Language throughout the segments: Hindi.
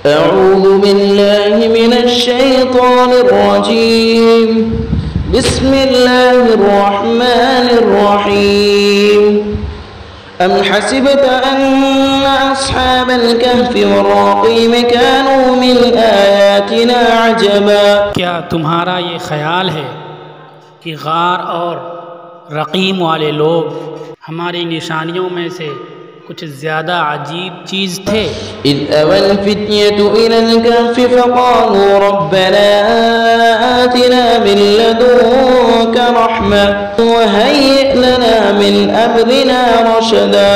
अऊज़ु बिल्लाहि मिनश्शैतानिर्रजीम बिस्मिल्लाहिर्रहमानिर्रहीम अम हसिबत अन्न अस्हाबल कहफ़ि वर्रक़ीम कानू मिन आयातिना अजबा। क्या तुम्हारा ये ख्याल है कि गार और रक़ीम वाले लोग हमारी निशानियों में से कुछ ज़्यादा अजीब चीज़ थे? इज़ अवल फ़ित्यतु इलल कहफ़ि फ़क़ालू रब्बना आतिना मिन लदुन्का रहमह वहय्यि लना मिन अम्रिना रशदा।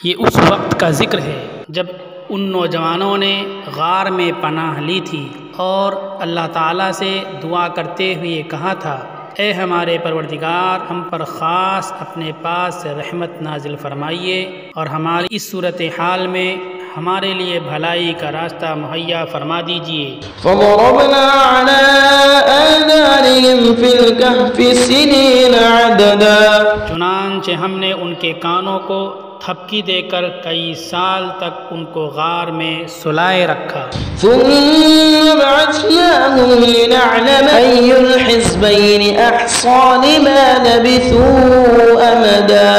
ये उस वक्त का ज़िक्र है जब उन नौजवानों ने गार में पनाह ली थी और अल्लाह ताला से दुआ करते हुए कहा था, ए हमारे परवरदिगार, हम पर ख़ास अपने पास से रहमत नाजिल फरमाइए और हमारी इस सूरत हाल में हमारे लिए भलाई का रास्ता मुहैया फरमा दीजिए। फ़ज़रबना अला आज़ानिहिम फ़िल कहफ़ि सिनीन अददा। चुनांचे हमने उनके कानों को थपकी देकर कई साल तक उनको गार में सुलाए रखा। सुम्मा बअस्नाहुम लिनअलम अय्युल हिज़्बैनि अहसा लिमा लबिथू अमदा।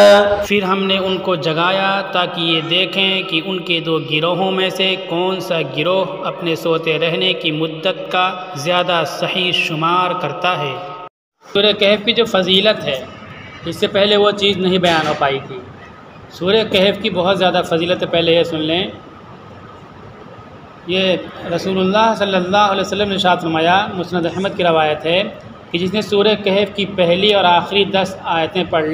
फिर हमने उनको जगाया ताकि ये देखें कि उनके दो गिरोहों में से कौन सा गिरोह अपने सोते रहने की मुद्दत का ज़्यादा सही शुमार करता है। सूरह कहफ़ की जो फजीलत है, इससे पहले वो चीज़ नहीं बयान हो पाई थी। सूरह कहफ़ की बहुत ज़्यादा फजीलत है, पहले ये सुन लें। ये रसूलुल्लाह सल्लल्लाहु अलैहि वसल्लम ने इरशाद फरमाया, मुस्नद अहमद की रवायत है कि जिसने सूरह कहफ़ की पहली और आखिरी 10 आयतें पढ़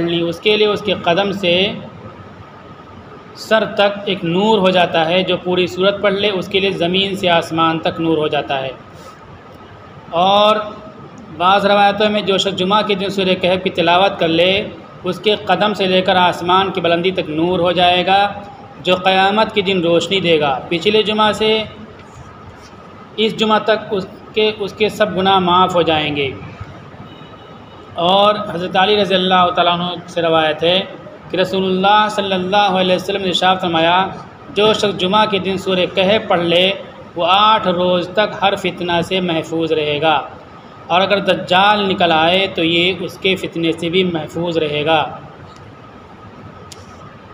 ली, उसके लिए उसके कदम से सर तक एक नूर हो जाता है। जो पूरी सूरत पढ़ ले उसके लिए ज़मीन से आसमान तक नूर हो जाता है। और बाज़ रवायतों में जो शख्स जुमा के दिन सूरह कहफ़ की तिलावत कर ले, उसके कदम से लेकर आसमान की बुलंदी तक नूर हो जाएगा, जो क़यामत के दिन रोशनी देगा। पिछले जुमा से इस जुमा तक उसके सब गुनाह माफ़ हो जाएंगे। और हज़रत अली रज़ी अल्लाह तआला अन्हु से रवायत है कि रसूलुल्लाह सल्लल्लाहु अलैहि वसल्लम ने इरशाद फरमाया, जो शख्स जुमा के दिन सूरह कहफ़ पढ़ ले वो 8 रोज़ तक हर फितना से महफूज रहेगा, और अगर दज्जाल निकल आए तो ये उसके फितने से भी महफूज रहेगा।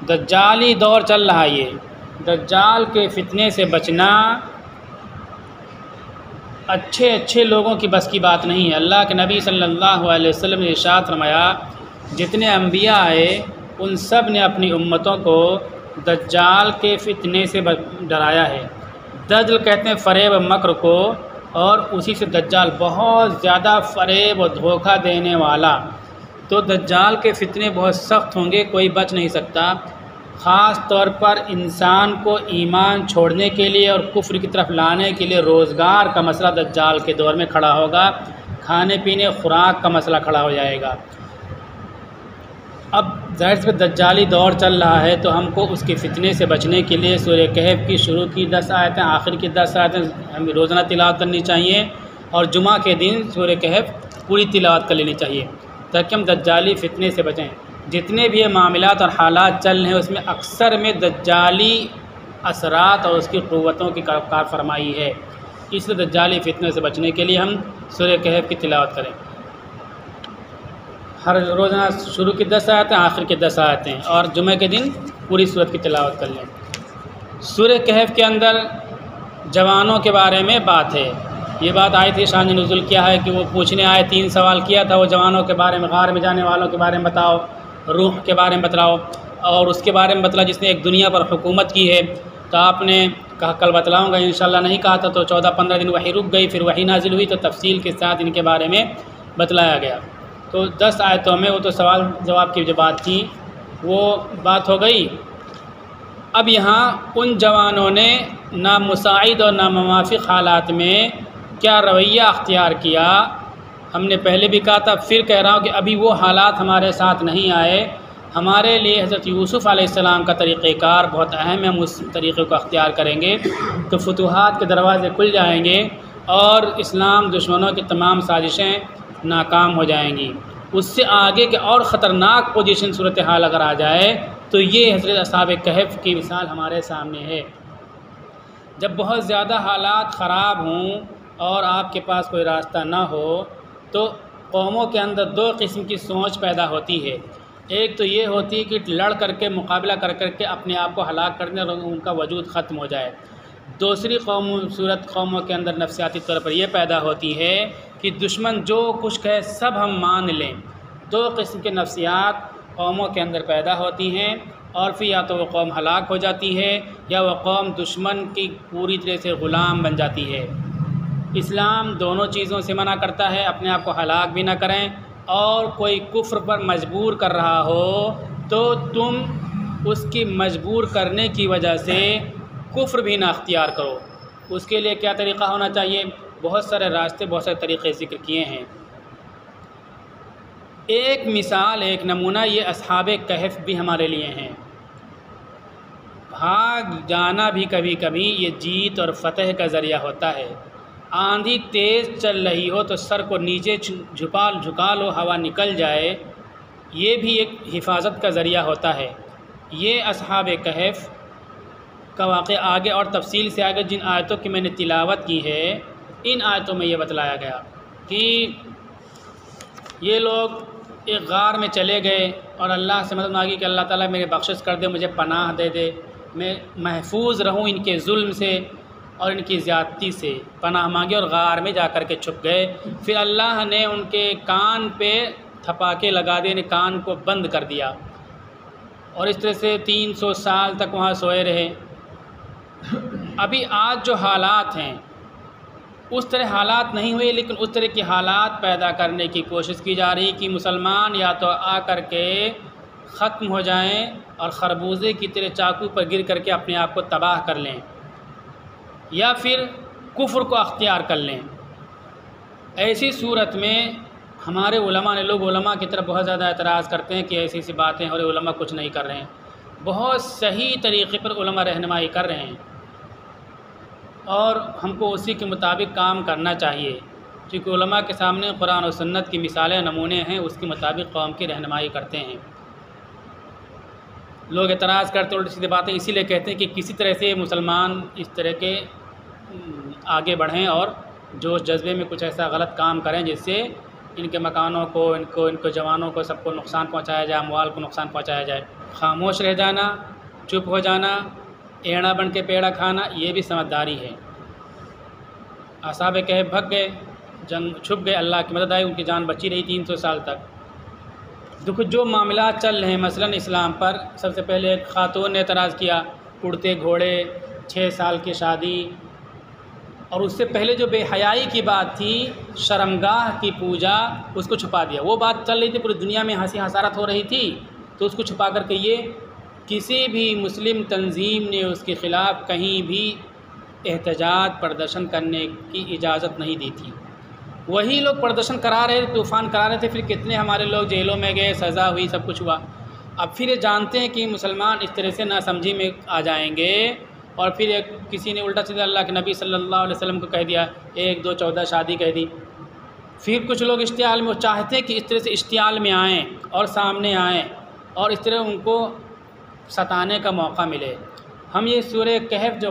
दज्जाली दौर चल रहा है। ये दज्जाल के फितने से बचना अच्छे लोगों की बस की बात नहीं है। अल्लाह के नबी सल्लल्लाहु अलैहि वसल्लम ने इरशाद फरमाया, जितने अम्बिया आए उन सब ने अपनी उम्मतों को दज्जाल के फितने से डराया है। दज्जल कहते हैं फ़रेब मक्र को, और उसी से दज्जाल बहुत ज़्यादा फ़रेब और धोखा देने वाला। तो दज्जाल के फितने बहुत सख्त होंगे, कोई बच नहीं सकता। ख़ास तौर पर इंसान को ईमान छोड़ने के लिए और कुफ्र की तरफ लाने के लिए रोज़गार का मसला दज्जाल के दौर में खड़ा होगा, खाने पीने खुराक का मसला खड़ा हो जाएगा। अब ज़ाहिर से दज्जाली दौर चल रहा है, तो हमको उसके फितने से बचने के लिए सूरह कहफ़ की शुरू की 10 आयतें, आखिर की 10 आयतें हमें रोज़ाना तिलावत करनी चाहिए, और जुमा के दिन सूरह कहफ़ पूरी तिलावत कर लेनी चाहिए ताकि हम दज्जाली फितने से बचें। जितने भी ये मामलात और हालात चल रहे हैं उसमें अक्सर में दज्जाली असरात और उसकी क़ुव्वतों की कार फरमाई है। इसलिए दज्जाली फितने से बचने के लिए हम सूरह कहफ़ की तिलावत करें। हर रोज़ाना शुरू की 10 आयतें, आखिर के 10 आयतें, और जुमे के दिन पूरी सूरत की तिलावत कर लें। सूरह कहफ़ के अंदर जवानों के बारे में बात है। ये बात आई थी, शान नुज़ुल क्या है कि वो पूछने आए, 3 सवाल किया था वो जवानों के बारे में, गार में जाने वालों के बारे में बताओ, रूह के बारे में बतलाओ, और उसके बारे में बतला जिसने एक दुनिया पर हुकूमत की है। तो आपने कहा कल बतलाऊँगा, इंशाल्लाह नहीं कहा था, तो 14-15 दिन वही रुक गई। फिर वही नाजिल हुई तो तफसील के साथ इनके बारे में बतलाया गया। तो 10 आयतों में वो तो सवाल जवाब की जो बात थी वो बात हो गई। अब यहाँ उन जवानों ने नामुसाइद और नामुवाफिक हालात में क्या रवैया अख्तियार किया, हमने पहले भी कहा था, फिर कह रहा हूँ कि अभी वो हालात हमारे साथ नहीं आए। हमारे लिए हज़रत यूसुफ़ अलैहिस्सलाम का तरीक़ेकार बहुत अहम है। हम उस तरीक़े को अख्तियार करेंगे तो फुतूहात के दरवाज़े खुल जाएंगे और इस्लाम दुश्मनों की तमाम साजिशें नाकाम हो जाएंगी। उससे आगे के और ख़तरनाक पोजीशन सूरत हाल अगर आ जाए तो ये हज़रत अस्हाब कहफ़ की मिसाल हमारे सामने है। जब बहुत ज़्यादा हालात ख़राब हों और आपके पास कोई रास्ता ना हो तो कौमों के अंदर दो किस्म की सोच पैदा होती है। एक तो ये होती है कि लड़ करके मुकाबला कर करके अपने आप को हलाक कर दें और उनका वजूद ख़त्म हो जाए। दूसरी सूरत कौमों के अंदर नफसियाती तौर पर यह पैदा होती है कि दुश्मन जो कुछ कहे सब हम मान लें। दो किस्म के नफसियात कौमों के अंदर पैदा होती हैं और फिर या तो वो कौम हलाक हो जाती है या वह कौम दुश्मन की पूरी तरह से ग़ुलाम बन जाती है। इस्लाम दोनों चीज़ों से मना करता है, अपने आप को हलाक भी ना करें और कोई कुफ्र पर मजबूर कर रहा हो तो तुम उसकी मजबूर करने की वजह से कुफ्र भी ना अख्तियार करो। उसके लिए क्या तरीक़ा होना चाहिए? बहुत सारे रास्ते, बहुत सारे तरीक़े ज़िक्र किए हैं। एक मिसाल, एक नमूना ये अस्हाबे कहफ भी हमारे लिए हैं। भाग जाना भी कभी कभी ये जीत और फतह का ज़रिया होता है। आंधी तेज़ चल रही हो तो सर को नीचे झुका लो, हवा निकल जाए, ये भी एक हिफाजत का ज़रिया होता है। ये अस्हाबे कहफ का वाक़या आगे और तफसील से आगे जिन आयतों की मैंने तिलावत की है, इन आयतों में ये बतलाया गया कि ये लोग एक गार में चले गए और अल्लाह से मदद मांगी कि अल्लाह ताला मेरे बख्शिश कर दे, मुझे पनाह दे दे, मैं महफूज रहूं इनके जुल्म से और इनकी ज़्यादती से। पनाह मांगी और गार में जा कर के छुप गए। फिर अल्लाह ने उनके कान पे थपाके लगा दिए, कान को बंद कर दिया और इस तरह से 300 साल तक वहाँ सोए रहे। अभी आज जो हालात हैं उस तरह हालात नहीं हुए, लेकिन उस तरह के हालात पैदा करने की कोशिश की जा रही कि मुसलमान या तो आ कर के ख़त्म हो जाएं और खरबूजे की तरह चाकू पर गिर करके अपने आप को तबाह कर लें या फिर कुफ्र को अख्तियार कर लें। ऐसी सूरत में हमारे उलमा ने, लोग उलमा की तरफ बहुत ज़्यादा एतराज़ करते हैं कि ऐसी बातें और उलमा कुछ नहीं कर रहे हैं। बहुत सही तरीक़े पर उलमा रहनुमाई कर रहे हैं और हमको उसी के मुताबिक काम करना चाहिए, क्योंकि उलमा के सामने कुरान और सुन्नत की मिसालें, नमूने हैं, उसके मुताबिक कौम की रहनुमाई करते हैं। लोग एतराज़ करते उल्टी सीधी बातें इसीलिए कहते हैं कि किसी तरह से मुसलमान इस तरह के आगे बढ़ें और जोश जज्बे में कुछ ऐसा गलत काम करें जिससे इनके मकानों को, इनको जवानों को, सबको नुकसान पहुंचाया जाए, अमवाल को नुकसान पहुंचाया जाए। खामोश रह जाना, चुप हो जाना, एड़ा बन के पेड़ा खाना, ये भी समझदारी है। असहाबे कहफ भग गए, जंग छुप गए, अल्लाह की मदद आई, उनकी जान बची रही 300 साल तक। देखो जो मामला चल रहे हैं मसलन इस्लाम पर, सबसे पहले एक खातून ने एतराज़ किया, उड़ते घोड़े, 6 साल की शादी, और उससे पहले जो बेहयाई की बात थी, शर्मगाह की पूजा, उसको छुपा दिया। वो बात चल रही थी, पूरी दुनिया में हंसी हसारत हो रही थी, तो उसको छुपा करके ये किसी भी मुस्लिम तंजीम ने उसके ख़िलाफ़ कहीं भी एहतजाज प्रदर्शन करने की इजाज़त नहीं दी थी। वही लोग प्रदर्शन करा रहे थे, तूफ़ान करा रहे थे, फिर कितने हमारे लोग जेलों में गए, सज़ा हुई, सब कुछ हुआ। अब फिर ये जानते हैं कि मुसलमान इस तरह से नासमझी में आ जाएंगे और फिर एक किसी ने उल्टा सीधा अल्लाह के नबी सल्लल्लाहु अलैहि वसल्लम को कह दिया, 1, 2, 14 शादी कह दी। फिर कुछ लोग इश्तियाल में, वो चाहते हैं कि इस तरह से इश्तियाल में आएँ और सामने आएँ और इस तरह उनको सताने का मौका मिले। हम ये सूरह कहफ जो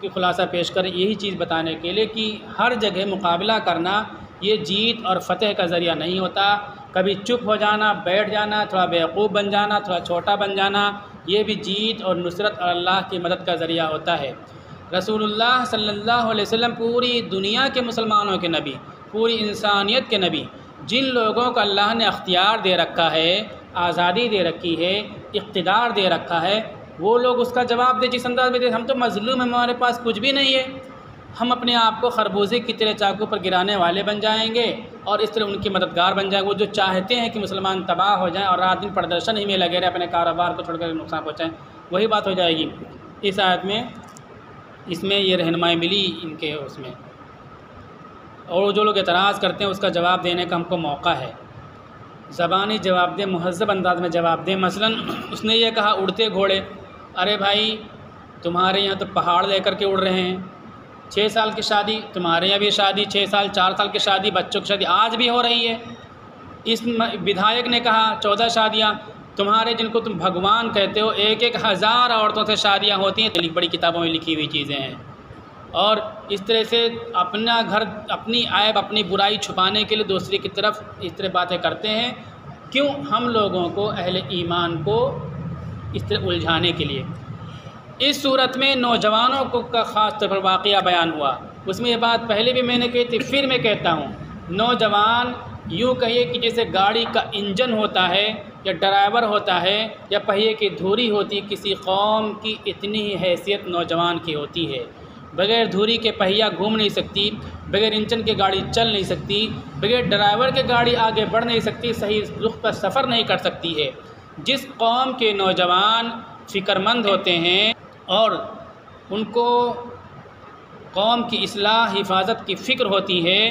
की खुलासा पेश करें, यही चीज़ बताने के लिए कि हर जगह मुकाबला करना ये जीत और फतह का ज़रिया नहीं होता। कभी चुप हो जाना, बैठ जाना, थोड़ा बेवकूफ़ बन जाना, थोड़ा छोटा बन जाना, ये भी जीत और नुसरत और अल्लाह की मदद का ज़रिया होता है। रसूलुल्लाह सल्लल्लाहु अलैहि वसल्लम पूरी दुनिया के मुसलमानों के नबी, पूरी इंसानियत के नबी, जिन लोगों को अल्लाह ने अख्तियार दे रखा है, आज़ादी दे रखी है, इक़्तिदार दे रखा है, वो लोग उसका जवाब दे जिस अंदाज़ में दे, हम तो मज़लूम हैं, हमारे पास कुछ भी नहीं है, हम अपने आप को खरबूजे की तरह चाकू पर गिराने वाले बन जाएंगे और इस तरह उनके मददगार बन जाएंगे। वो जो चाहते हैं कि मुसलमान तबाह हो जाएं और रात दिन प्रदर्शन ही में लगे रहे, अपने कारोबार को छोड़कर नुकसान पहुँचाएँ, वही बात हो जाएगी। इस आयत में इसमें ये रहनुमाई मिली इनके उसमें, और जो लोग एतराज़ करते हैं उसका जवाब देने का हमको मौका है। ज़बानी जवाब दें, मुहज़्ज़ब अंदाज में जवाब दें। मसलन उसने ये कहा, उड़ते घोड़े, अरे भाई तुम्हारे यहाँ तो पहाड़ लेकर के उड़ रहे हैं। 6 साल की शादी, तुम्हारे यहाँ भी शादी 6 साल 4 साल की शादी, बच्चों की शादी आज भी हो रही है। इस विधायक ने कहा 14 शादियाँ, तुम्हारे जिनको तुम भगवान कहते हो, 1-1 हज़ार औरतों से शादियाँ होती हैं। बड़ी किताबों में लिखी हुई चीज़ें हैं। और इस तरह से अपना घर, अपनी ऐब, अपनी बुराई छुपाने के लिए दूसरे की तरफ इस तरह बातें करते हैं। क्यों? हम लोगों को, अहले ईमान को इस तरह उलझाने के लिए। इस सूरत में नौजवानों को का ख़ास तौर पर वाक़या बयान हुआ। उसमें ये बात पहले भी मैंने कही थी, फिर मैं कहता हूँ, नौजवान यूँ कहिए कि जैसे गाड़ी का इंजन होता है या ड्राइवर होता है या पहिए की धुरी होती है, किसी कौम की इतनी ही हैसियत नौजवान की होती है। बग़ैर धुरी के पहिया घूम नहीं सकती, बग़ैर इंजन के गाड़ी चल नहीं सकती, बग़ैर ड्राइवर के गाड़ी आगे बढ़ नहीं सकती, सही रुख पर सफ़र नहीं कर सकती है। जिस कौम के नौजवान फ़िक्रमंद होते हैं और उनको कौम की इस्लाह, हिफाजत की फ़िक्र होती है,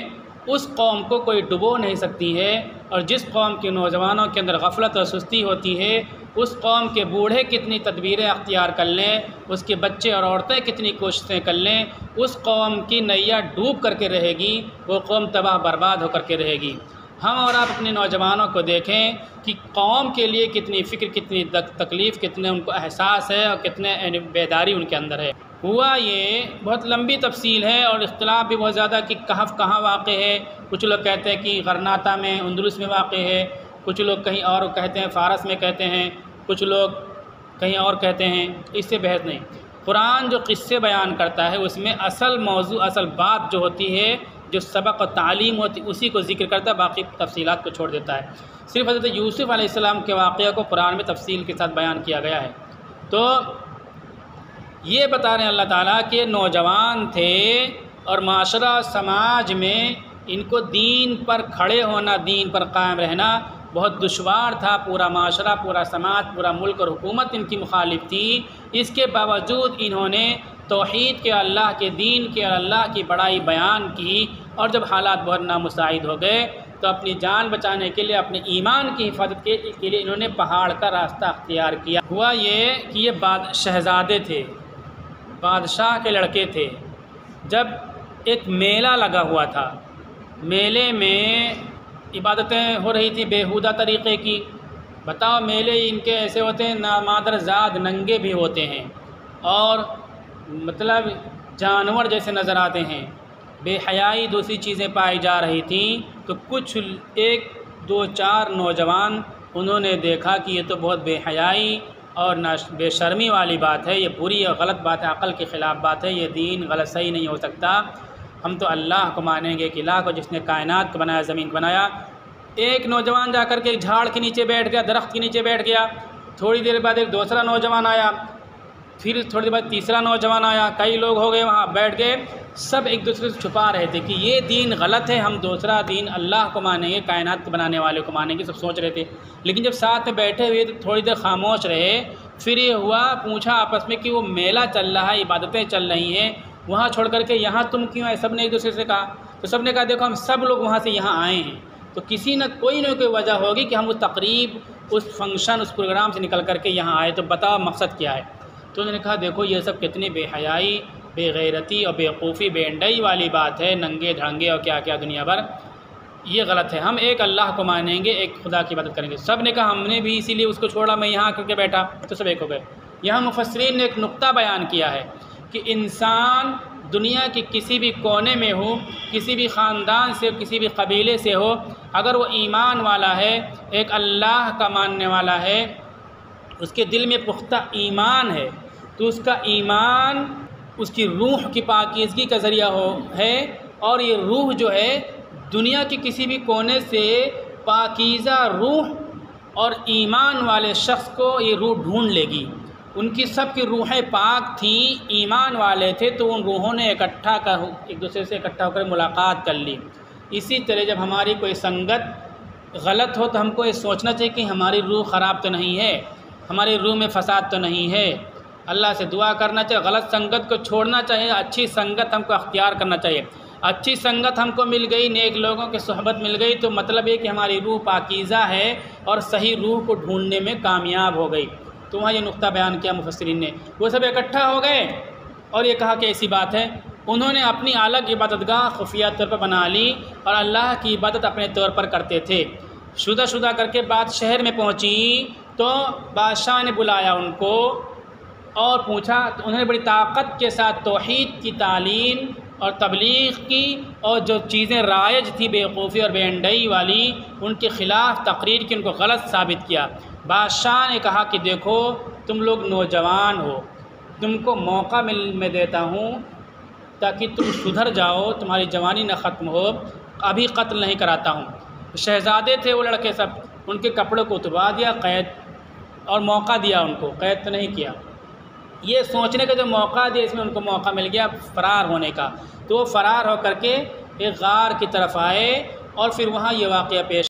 उस कौम को कोई डुबो नहीं सकती है। और जिस कौम के नौजवानों के अंदर गफलत और सुस्ती होती है, उस कौम के बूढ़े कितनी तदबीरें अख्तियार कर लें, उसके बच्चे और औरतें कितनी कोशिशें कर लें, उस कौम की नैया डूब करके रहेगी, वो कौम तबाह बर्बाद होकर के रहेगी। हम और आप अपने नौजवानों को देखें कि कौम के लिए कितनी फ़िक्र, कितनी तकलीफ़, कितने उनको एहसास है और कितने बेदारी उनके अंदर है। हुआ ये बहुत लंबी तफसील है और इख्तिलाफ भी बहुत ज़्यादा कि कहफ़ कहाँ वाक़ है। कुछ लोग कहते हैं कि गरनाता में, अंदलुस में वाक़ है, कुछ लोग कहीं और कहते हैं, फ़ारस में कहते हैं, कुछ लोग कहीं और कहते हैं। इससे बहस नहीं। कुरान जो क़िस्से बयान करता है उसमें असल मौजू, असल बात जो होती है, जो सबक और तालीम होती, उसी को ज़िक्र करता है, बाकी तफसीलात को छोड़ देता है। सिर्फ हज़रत यूसुफ़ अलैहिस्सलाम के वाक़या को कुरान में तफसील के साथ बयान किया गया है। तो ये बता रहे हैं अल्लाह ताला कि नौजवान थे और माशरा समाज में इनको दीन पर खड़े होना, दीन पर कायम रहना बहुत दुश्वार था। पूरा माशरा, पूरा समाज, पूरा मुल्क और हुकूमत इनकी मुखालिफ थी। इसके बावजूद इन्होंने तौहीद के, अल्लाह के दीन के और अल्लाह की बड़ाई बयान की। और जब हालात बहुत नामुसाइद हो गए तो अपनी जान बचाने के लिए, अपने ईमान की हिफाजत के लिए इन्होंने पहाड़ का रास्ता अख्तियार किया। हुआ ये कि ये शहज़ादे थे, बादशाह के लड़के थे। जब एक मेला लगा हुआ था, मेले में इबादतें हो रही थी बेहुदा तरीक़े की। बताओ, मेले इनके ऐसे होते हैं, नामादरजाद नंगे भी होते हैं और मतलब जानवर जैसे नज़र आते हैं। बेहयाई दूसरी चीज़ें पाई जा रही थी। तो कुछ 1, 2, 4 नौजवान उन्होंने देखा कि ये तो बहुत बेहयाई और बेशर्मी वाली बात है, ये बुरी और गलत बात है, अक़ल के ख़िलाफ़ बात है, ये दीन गलत सही नहीं हो सकता। हम तो अल्लाह को मानेंगे कि अल्लाह को, जिसने कायनात को बनाया, ज़मीन को बनाया। एक नौजवान जा कर के एक झाड़ के नीचे बैठ गया, दरख्त के नीचे बैठ गया। थोड़ी देर बाद एक दूसरा नौजवान आया, फिर थोड़ी देर बाद तीसरा नौजवान आया। कई लोग हो गए वहाँ बैठ गए। सब एक दूसरे से छुपा रहे थे कि ये दीन गलत है, हम दूसरा दीन अल्लाह को मानेंगे, कायनात को बनाने वाले को मानेंगे, सब सोच रहे थे। लेकिन जब साथ में बैठे हुए तो थोड़ी देर खामोश रहे। फिर ये हुआ, पूछा आपस में कि वो मेला चल रहा है, इबादतें चल रही हैं, वहाँ छोड़ करके यहाँ तुम क्यों आए? सब ने एक दूसरे से कहा। तो सब ने कहा देखो हम सब लोग वहाँ से यहाँ आए हैं, तो किसी न कोई वजह होगी कि हम उस तकरीब, उस फंक्शन, उस प्रोग्राम से निकल करके यहाँ आए, तो बताओ मकसद क्या है? तो उन्होंने कहा देखो ये सब कितनी बेहयाई, बेगैरती और बेवकूफ़ी, बेंडई वाली बात है, नंगे ढंगे और क्या क्या दुनिया भर, ये गलत है। हम एक अल्लाह को मानेंगे, एक खुदा की इबादत करेंगे। सब ने कहा हमने भी इसीलिए उसको छोड़ा, मैं यहाँ करके बैठा, तो सब एक हो गए। यहाँ मुफस्सिरीन ने एक नुक्ता बयान किया है कि इंसान दुनिया के किसी भी कोने में हो, किसी भी ख़ानदान से हो, किसी भी कबीले से हो, अगर वो ईमान वाला है, एक अल्लाह का मानने वाला है, उसके दिल में पुख्ता ईमान है, तो उसका ईमान उसकी रूह की पाकीज़गी का ज़रिया है। और ये रूह जो है दुनिया के किसी भी कोने से पाकीज़ा रूह और ईमान वाले शख्स को ये रूह ढूंढ लेगी। उनकी सब की रूहें पाक थी, ईमान वाले थे, तो उन रूहों ने एक दूसरे से इकट्ठा होकर मुलाकात कर ली। इसी तरह जब हमारी कोई संगत गलत हो तो हमको ये सोचना चाहिए कि हमारी रूह ख़राब तो नहीं है, हमारी रूह में फ़साद तो नहीं है। अल्लाह से दुआ करना चाहिए, गलत संगत को छोड़ना चाहिए, अच्छी संगत हमको अख्तियार करना चाहिए। अच्छी संगत हमको मिल गई, नेक लोगों की सोहबत मिल गई, तो मतलब ये कि हमारी रूह पाकीज़ा है और सही रूह को ढूंढने में कामयाब हो गई। तो वहाँ ये नुक्ता बयान किया मुफस्सिरीन ने। वो सब इकट्ठा हो गए और ये कहा कि ऐसी बात है। उन्होंने अपनी अलग इबादतगाह खुफिया तौर पर बना ली और अल्लाह की इबादत अपने तौर पर करते थे। शुदा करके बात शहर में पहुँची तो बादशाह ने बुलाया उनको और पूछा तो उन्होंने बड़ी ताकत के साथ तौहीद की तालीम और तबलीग की, और जो चीज़ें राइज थी बेवकूफ़ी और बेअंडई वाली उनके ख़िलाफ़ तकरीर की, उनको गलत साबित किया। बादशाह ने कहा कि देखो तुम लोग नौजवान हो, तुमको मौका मैं देता हूँ ताकि तुम सुधर जाओ, तुम्हारी जवानी न ख़त्म हो, अभी कत्ल नहीं कराता हूँ। शहज़ादे थे वो लड़के सब, उनके कपड़ों को उतरवा दिया, कैद और मौका दिया उनको, कैद तो नहीं किया। ये सोचने का जो मौका दिया, इसमें उनको मौका मिल गया फ़रार होने का। तो वो फ़रार होकर के एक गार की तरफ आए और फिर वहाँ ये वाक़या पेश